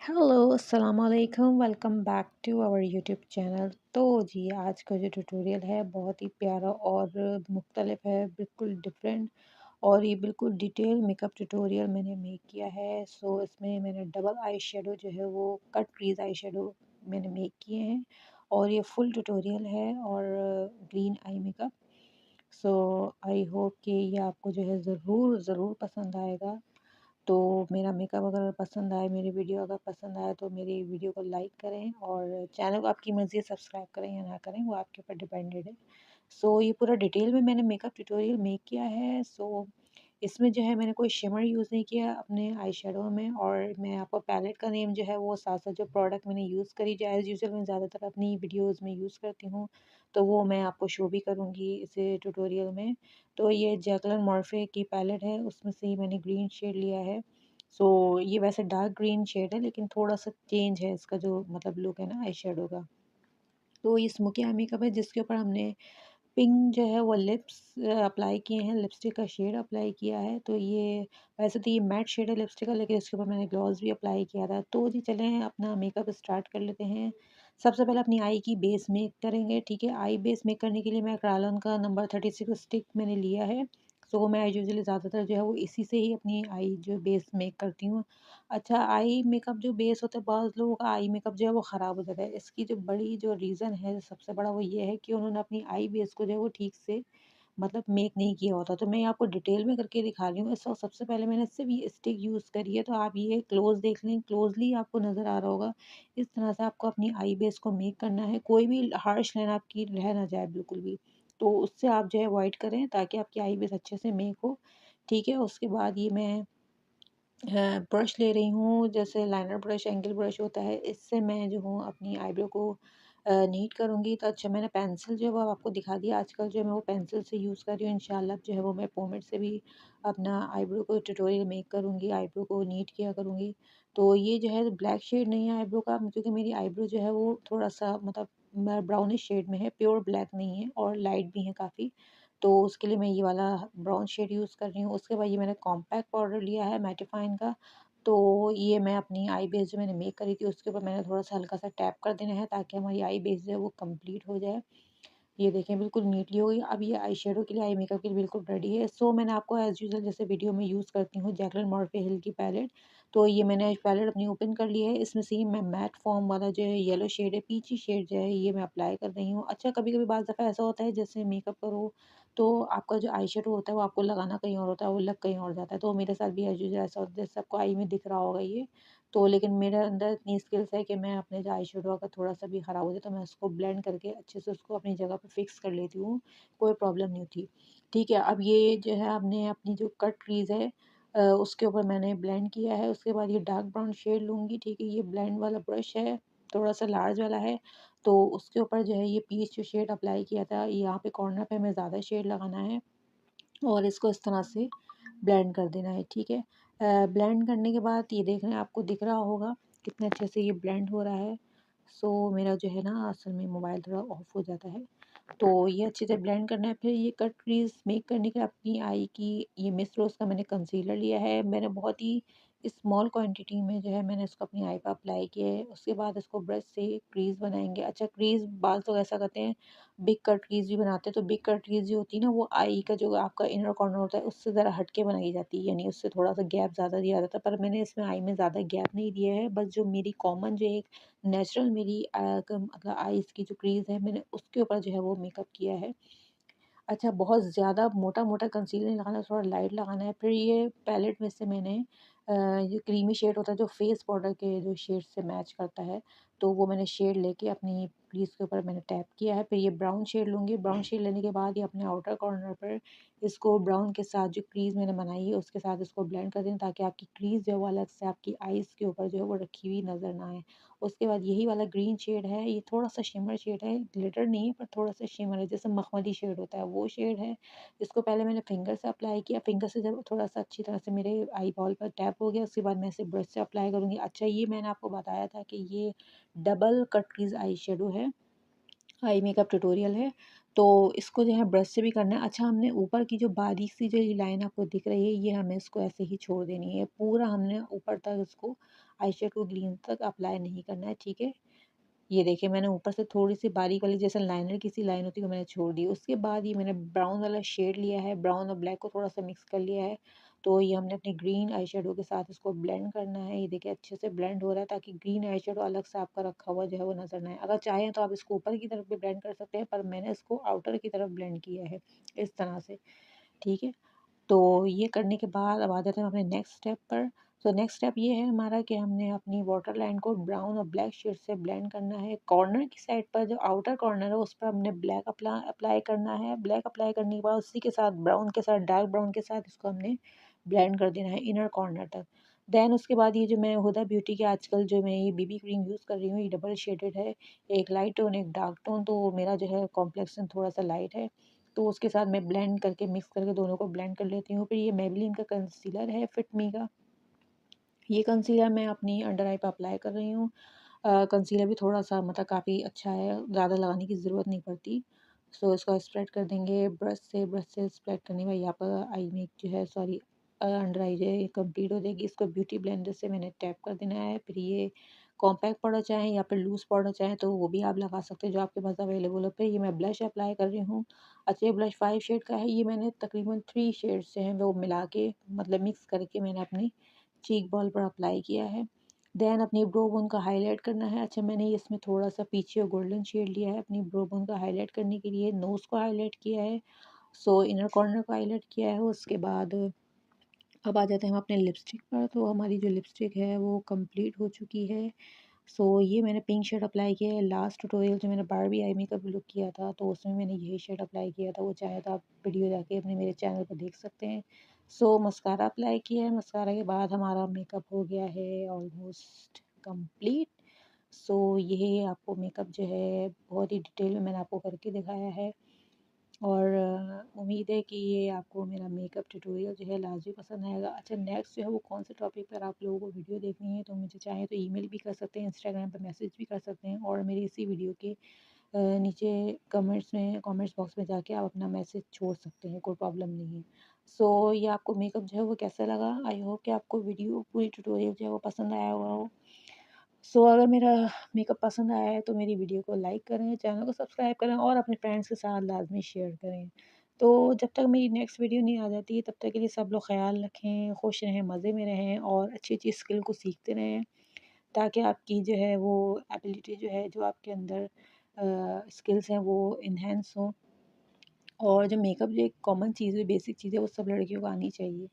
Hello अस्सलाम वालेकुम welcome back to our YouTube channel. तो जी आज का जो ट्यूटोरियल है बहुत ही प्यारा और मुख्तलिफ है, बिल्कुल डिफरेंट। और ये बिल्कुल डिटेल मेकअप ट्यूटोरियल मैंने मेक किया है। इसमें मैंने डबल आई शेडो जो है वो कट क्रीज आई शेडो मैंने मेक किए हैं। और ये फुल ट्यूटोरियल है और green eye makeup. So I hope कि ये आपको जो है ज़रूर पसंद आएगा। तो मेरा मेकअप अगर पसंद आए, मेरी वीडियो अगर पसंद आए तो मेरी वीडियो को लाइक करें और चैनल को आपकी मर्ज़ी है सब्सक्राइब करें या ना करें, वो आपके ऊपर डिपेंडेड है। ये पूरा डिटेल में मैंने मेकअप ट्यूटोरियल मेक किया है। इसमें जो है मैंने कोई शिमर यूज़ नहीं किया अपने आई शेडो में। और मैं आपको पैलेट का नेम जो है वो साथ साथ जो प्रोडक्ट मैंने यूज़ करी जो एज़ यूजुअल मैं ज़्यादातर अपनी वीडियोज़ में यूज़ करती हूँ, तो वो मैं आपको शो भी करूँगी इस ट्यूटोरियल में। तो ये जैकलिन मॉर्फे की पैलेट है, उसमें से ही मैंने ग्रीन शेड लिया है। ये वैसे डार्क ग्रीन शेड है लेकिन थोड़ा-सा चेंज है इसका जो मतलब लुक है ना आई शेडो का। तो ये स्मोकी आई मेकअप है जिसके ऊपर हमने पिंक जो है वो लिप्स अप्लाई किए हैं, लिपस्टिक का शेड अप्लाई किया है। वैसे तो ये मैट शेड है लिपस्टिक का, लेकिन इसके ऊपर मैंने ग्लॉस भी अप्लाई किया था। तो जी चलें अपना मेकअप स्टार्ट कर लेते हैं। सबसे पहले अपनी आई की बेस मेक करेंगे, ठीक है। आई बेस मेक करने के लिए मैं क्रायलॉन का नंबर 36 स्टिक मैंने लिया है। मैं यूजुअली ज़्यादातर जो है वो इसी से ही अपनी आई जो बेस मेक करती हूँ। अच्छा, आई मेकअप जो बेस होता है, बहुत लोगों का आई मेकअप जो है वो ख़राब हो जाता है। इसकी जो बड़ी जो रीज़न है, सबसे बड़ा वो ये है कि उन्होंने अपनी आई बेस को जो है वो ठीक से मतलब मेक नहीं किया होता। तो मैं आपको डिटेल में करके दिखा रही हूँ। सबसे पहले मैंने सिर्फ़ ये स्टिक यूज़ करी है, तो आप ये क्लोज़ देख लें, क्लोज़ली आपको नज़र आ रहा होगा। इस तरह से आपको अपनी आई बेस को मेक करना है, कोई भी हार्श लाइन आपकी रह ना जाए बिल्कुल भी। तो उससे आप जो है अवॉइड करें ताकि आपकी आई बेस अच्छे से मेक हो, ठीक है। उसके बाद ये मैं ब्रश ले रही हूँ, जैसे लाइनर ब्रश, एंगल ब्रश होता है, इससे मैं जो हूँ अपनी आईब्रो को नीट करूँगी। तो अच्छा, मैंने पेंसिल जो है वो आपको दिखा दिया। आजकल जो है मैं वो पेंसिल से यूज़ कर रही हूँ। इंशाल्लाह जो है वो मैं पोमेड से भी अपना आईब्रो को ट्यूटोरियल मेक करूँगी, आईब्रो को नीट किया करूँगी। तो ये जो है ब्लैक शेड नहीं है आईब्रो का, क्योंकि मेरी आईब्रो जो है वो थोड़ा-सा मतलब ब्राउनिश शेड में है, प्योर ब्लैक नहीं है और लाइट भी है काफ़ी। तो उसके लिए मैं ये वाला ब्राउन शेड यूज़ कर रही हूँ। उसके बाद ये मैंने कॉम्पैक्ट पाउडर लिया है मैटिफाइन का। तो ये मैं अपनी आई बेस जो मैंने मेक करी थी उसके ऊपर मैंने थोड़ा-सा हल्का-सा टैप कर देना है ताकि हमारी आई बेस जो है वो कंप्लीट हो जाए। ये देखें बिल्कुल नीटली हो गई। अब ये आई शेडो के लिए, आई मेकअप के लिए बिल्कुल रेडी है। मैंने आपको एज़ यूजुअल जैसे वीडियो में यूज़ करती हूँ जैकलिन मॉर्फे हिल की पैलेट। तो ये मैंने पैलेट अपनी ओपन कर ली है। इसमें से ही मैं मैट फ़ॉर्म वाला जो है येलो शेड है, पीची शेड जो है ये मैं अप्लाई कर रही हूँ। अच्छा, कभी-कभी बाज़ दफ़ा ऐसा होता है जैसे मेकअप करो तो आपका जो आई शेडो होता है वो आपको लगाना कहीं और होता है, वो लग कहीं और जाता है। तो मेरे साथ भी एज़ यूजुअल ऐसा होता है, जैसे आपको आई में दिख रहा होगा ये। तो लेकिन मेरे अंदर इतनी स्किल्स है कि मैं अपने जो आई शेडो अगर थोड़ा-सा भी ख़राब हो जाए तो मैं उसको ब्लेंड करके अच्छे से उसको अपनी जगह पे फ़िक्स कर लेती हूँ, कोई प्रॉब्लम नहीं होती। ठीक है, अब ये जो है आपने अपनी जो कट क्रीज़ है उसके ऊपर मैंने ब्लेंड किया है। उसके बाद ये डार्क ब्राउन शेड लूँगी, ठीक है। ये ब्लेंड वाला ब्रश है, थोड़ा-सा लार्ज वाला है। तो उसके ऊपर जो है ये पीच जो शेड अप्लाई किया था, यहाँ पे कॉर्नर पे हमें ज़्यादा शेड लगाना है और इसको इस तरह से ब्लेंड कर देना है, ठीक है। ब्लेंड करने के बाद ये देख रहे हैं, आपको दिख रहा होगा कितने अच्छे से ये ब्लेंड हो रहा है। मेरा जो है ना असल में मोबाइल थोड़ा ऑफ हो जाता है। तो ये अच्छे से ब्लेंड करना है। फिर ये कट क्रीज मेक करने के लिए अपनी आई की ये मिस रोज़ का मैंने कंसीलर लिया है। मैंने बहुत ही स्मॉल क्वांटिटी में जो है मैंने इसको अपनी आई पे अप्लाई किया है। उसके बाद इसको ब्रश से क्रीज बनाएंगे। अच्छा, क्रीज बाल तो ऐसा करते हैं, बिग कट क्रीज भी बनाते हैं। तो बिग कट क्रीज जो होती है ना वो आई का जो आपका इनर कॉर्नर होता है उससे ज़रा हट के बनाई जाती है, यानी उससे थोड़ा सा गैप ज़्यादा दिया जाता है। पर मैंने इसमें आई में ज़्यादा गैप नहीं दिया है, बस जो मेरी कॉमन जो एक नेचुरल मेरी मतलब आईज़ की जो क्रीज़ है मैंने उसके ऊपर जो है वो मेकअप किया है। अच्छा, बहुत ज़्यादा मोटा-मोटा कंसीलर नहीं लगाना, थोड़ा लाइट लगाना है। फिर ये पैलेट में से मैंने ये क्रीमी शेड होता है जो फेस पाउडर के जो शेड से मैच करता है, तो वो मैंने शेड लेके अपनी क्रीज़ के ऊपर मैंने टैप किया है। फिर ये ब्राउन शेड लूँगी, ब्राउन शेड लेने के बाद ये अपने आउटर कॉर्नर पर इसको ब्राउन के साथ जो क्रीज़ मैंने बनाई है उसके साथ इसको ब्लेंड कर दें ताकि आपकी क्रीज़ जो है वो अलग से आपकी आईज़ के ऊपर जो है वो रखी हुई नज़र ना आए। उसके बाद यही वाला ग्रीन शेड है, ये थोड़ा-सा शिमर शेड है, ग्लिटर नहीं है पर थोड़ा-सा शिमर है, जैसे मखमली शेड होता है वो शेड है। इसको पहले मैंने फिंगर से अप्लाई किया, फिंगर से जब थोड़ा-सा अच्छी तरह से मेरे आई बॉल पर टैप हो गया उसके बाद मैं इसे ब्रश से अप्लाई करूँगी। अच्छा, ये मैंने आपको बताया था कि ये double cut crease eye shadow है, आई मेकअप ट्यूटोरियल है। तो इसको जो है ब्रश से भी करना है। अच्छा, हमने ऊपर की जो बारीक सी जो ये लाइन आपको दिख रही है, ये हमें इसको ऐसे ही छोड़ देनी है। पूरा हमने ऊपर तक इसको आई शेड को ग्रीन तक अप्लाई नहीं करना है, ठीक है। ये देखिए मैंने ऊपर से थोड़ी-सी बारीक वाली जैसे लाइनर की सी लाइन होती है वो मैंने छोड़ दी। उसके बाद ये मैंने ब्राउन वाला शेड लिया है, ब्राउन और ब्लैक को थोड़ा-सा मिक्स कर लिया है। तो ये हमने अपनी ग्रीन आई शेडो के साथ इसको ब्लेंड करना है। ये देखिए अच्छे से ब्लेंड हो रहा है ताकि ग्रीन आई शेडो अलग से आपका रखा हुआ जो है वो नज़र ना आए। अगर चाहें तो आप इसको ऊपर की तरफ भी ब्लेंड कर सकते हैं, पर मैंने इसको आउटर की तरफ ब्लेंड किया है, इस तरह से, ठीक है। तो ये करने के बाद अब आ जाते हैं अपने नेक्स्ट स्टेप पर। तो नेक्स्ट स्टेप ये है हमारा कि हमने अपनी वाटर लाइन को ब्राउन और ब्लैक शेड से ब्लेंड करना है। कॉर्नर की साइड पर जो आउटर कॉर्नर है उस पर हमने ब्लैक अप्लाई करना है। ब्लैक अप्लाई करने के बाद उसी के साथ ब्राउन के साथ डार्क ब्राउन के साथ इसको हमने ब्लेंड कर देना है इनर कॉर्नर तक। देन उसके बाद ये जो मैं हुदा ब्यूटी के आजकल जो मैं ये बीबी क्रीम यूज़ कर रही हूँ, ये डबल शेडेड है, एक लाइट टोन एक डार्क टोन। तो मेरा जो है कॉम्प्लेक्शन थोड़ा सा लाइट है, तो उसके साथ मैं ब्लेंड करके मिक्स करके दोनों को ब्लेंड कर लेती हूँ। फिर ये मेबेलिन का कंसीलर है फिट मी का, ये कंसीलर मैं अपनी अंडर आई पे अप्लाई कर रही हूँ। कंसीलर भी थोड़ा-सा मतलब काफ़ी अच्छा है, ज़्यादा लगाने की ज़रूरत नहीं पड़ती। सो इसको स्प्रेड कर देंगे ब्रश से स्प्रेड करने के बाद यहाँ पर आई मेक जो है सॉरी अंडर आई जो है ये कंप्लीट हो जाएगी। इसको ब्यूटी ब्लेंडर से मैंने टैप कर देना है। फिर ये कॉम्पैक्ट पाउडर चाहें या फिर लूज़ पाउडर चाहें तो वो भी आप लगा सकते हैं जो आपके पास अवेलेबल हो। फिर ये मैं ब्लश अप्लाई कर रही हूँ। अच्छा ये ब्लश 5 शेड का है, ये मैंने तकरीबन 3 शेड्स जो हैं वो मिला के मतलब मिक्स करके मैंने अपनी चीक बॉल पर अप्लाई किया है। देन अपनी ब्रो बोन का हाईलाइट करना है। अच्छा मैंने इसमें थोड़ा-सा पीछे गोल्डन शेड लिया है अपनी ब्रो बोन का हाईलाइट करने के लिए, नोज़ को हाईलाइट किया है, सो इनर कॉर्नर को हाईलाइट किया है। उसके बाद अब आ जाते हैं हम अपने लिपस्टिक पर। तो हमारी जो लिपस्टिक है वो कंप्लीट हो चुकी है। सो ये मैंने पिंक शेड अप्लाई किया है। लास्ट ट्यूटोरियल जो मैंने बारबी आई मेकअप लुक किया था तो उसमें मैंने यही शेड अप्लाई किया था, वो चाहे तो आप वीडियो जाके अपने मेरे चैनल पर देख सकते हैं। सो मस्कारा अप्लाई किया है, मस्कारा के बाद हमारा मेकअप हो गया है ऑलमोस्ट कंप्लीट। सो ये आपको मेकअप जो है बहुत ही डिटेल में मैंने आपको करके दिखाया है, और उम्मीद है कि ये आपको मेरा मेकअप ट्यूटोरियल जो है लाज़मी पसंद आएगा। अच्छा नेक्स्ट जो है वो कौन से टॉपिक पर आप लोगों को वीडियो देखनी है तो मुझे चाहे तो ईमेल भी कर सकते हैं, इंस्टाग्राम पे मैसेज भी कर सकते हैं, और मेरी इसी वीडियो के नीचे कमेंट्स बॉक्स में जाके आप अपना मैसेज छोड़ सकते हैं, कोई प्रॉब्लम नहीं है। सो ये आपको मेकअप जो है वो कैसा लगा? आई होप कि आपको वीडियो पूरी ट्यूटोरियल जो है वो पसंद आया हुआ हो। सो अगर मेरा मेकअप पसंद आया है तो मेरी वीडियो को लाइक करें, चैनल को सब्सक्राइब करें और अपने फ्रेंड्स के साथ लाज़मी शेयर करें। तो जब तक मेरी नेक्स्ट वीडियो नहीं आ जाती तब तक के लिए सब लोग ख़्याल रखें, खुश रहें, मज़े में रहें और अच्छी-अच्छी स्किल को सीखते रहें, ताकि आपकी जो है वो एबिलिटी जो है जो आपके अंदर स्किल्स हैं वो एनहांस हों। और जो मेकअप जो एक कॉमन चीज़ है, बेसिक चीज़ है, वो सब लड़कियों को आनी चाहिए।